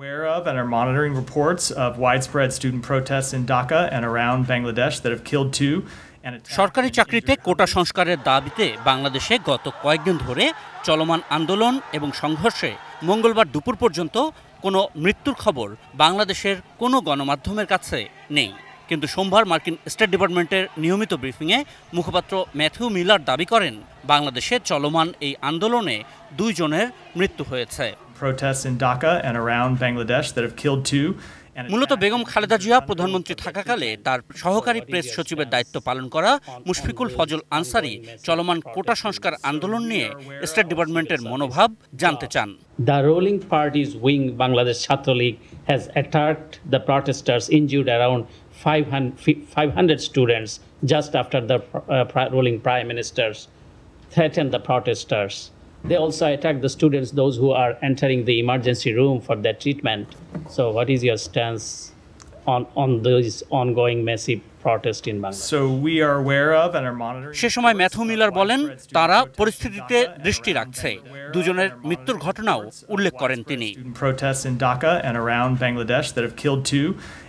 Aware of and are monitoring reports of widespread student protests in Dhaka and around Bangladesh that have killed 2. সরকারি চাকরিতে কোটা সংস্কারের দাবিতে বাংলাদেশে গত কয়েকদিন ধরে চলমান আন্দোলন এবং সংঘর্ষে মঙ্গলবার দুপুর পর্যন্ত কোনো মৃত্যুর খবর বাংলাদেশের কোনো গণমাধ্যমের কাছে নেই। কিন্তু সোমবার মার্কিন স্টেট ডিপার্টমেন্টের নিয়মিত ব্রিফিংয়ে মুখপাত্র ম্যাথিউ মিলার দাবি করেন বাংলাদেশে চলমান এই আন্দোলনে 2 জনের মৃত্যু হয়েছে। Protests in Dhaka and around Bangladesh that have killed 2. মূলত বেগম খালেদা জিয়া প্রধানমন্ত্রী থাকাকালে তার সহকারী প্রেস সচিবের দায়িত্ব পালন করা মুশফিকুল ফজল আনসারি চলমান কোটা সংস্কার আন্দোলন নিয়ে স্টেট ডিপার্টমেন্টের মনোভাব জানতে চান। The ruling party's wing, Bangladesh Chhatra League, has attacked the protesters, injured around 500 students just after the ruling prime ministers threatened the protesters. They also attack the students, those who are entering the emergency room for their treatment. So what is your stance on those ongoing massive protests in Bangladesh? So we are aware of and are monitoring. সে সময় Matthew Miller বলেন তারা পরিস্থিতিতে দৃষ্টি রাখছে। 2 জনের মৃত্যুর ঘটনাও উল্লেখ করেন তিনি। Protests in Dhaka and around Bangladesh that have killed 2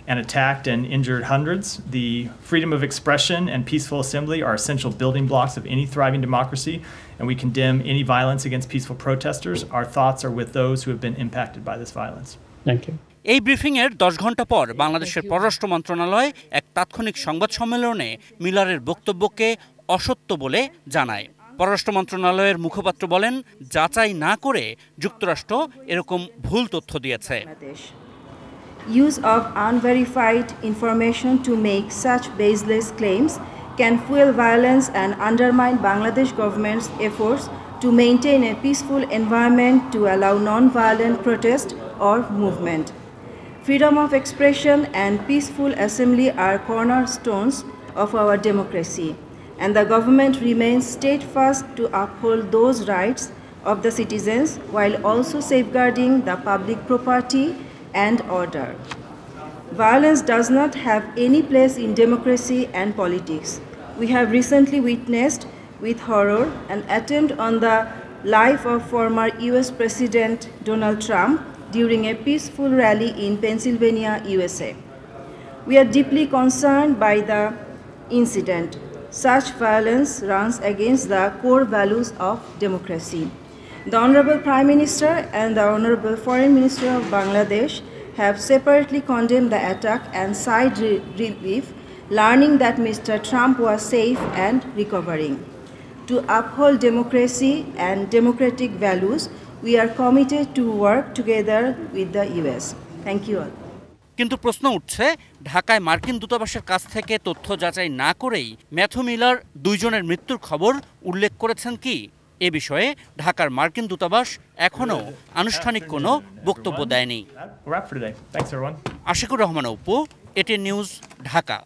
and attacked and injured hundreds. The freedom of expression and peaceful assembly are essential building blocks of any thriving democracy, and we condemn any violence against peaceful protesters. Our thoughts are with those who have been impacted by this violence. Thank you. এই ব্রিফিংয়ের 10 ঘণ্টা পর বাংলাদেশের পররাষ্ট্র মন্ত্রণালয় এক তাৎক্ষণিক সংবাদ সম্মেলনে মিলারের বক্তব্যকে অসত্য বলে জানায়। পররাষ্ট্র মন্ত্রণালয়ের মুখপাত্র বলেন যাচাই না করে যুক্তরাষ্ট্র এরকম ভুল তথ্য দিয়েছে। Use of unverified information to make such baseless claims can fuel violence and undermine Bangladesh government's efforts to maintain a peaceful environment to allow non-violent protest or movement. Freedom of expression and peaceful assembly are cornerstones of our democracy, and the government remains steadfast to uphold those rights of the citizens while also safeguarding the public property and order. Violence does not have any place in democracy and politics. We have recently witnessed with horror an attempt on the life of former US President Donald Trump during a peaceful rally in Pennsylvania, USA. We are deeply concerned by the incident. Such violence runs against the core values of democracy. The Honorable Prime Minister and the Honorable Foreign Minister of Bangladesh have separately condemned the attack and sighed relief, learning that Mr. Trump was safe and recovering. To uphold democracy and democratic values, we are committed to work together with the US. Thank you all. কিন্তু প্রশ্ন উঠছে ঢাকায় মার্কিন দূতাবাসের কাছ থেকে তথ্য যাচাই না করেই ম্যাথিউ মিলার 2 জনের মৃত্যুর খবর উল্লেখ করেছেন কি? এ বিষয়ে ঢাকার মার্কিন দূতাবাস এখনও আনুষ্ঠানিক কোনো বক্তব্য দেয়নি। We're up for today. Thanks everyone. Ashikur Rahman Apu, ATN news, Dhaka.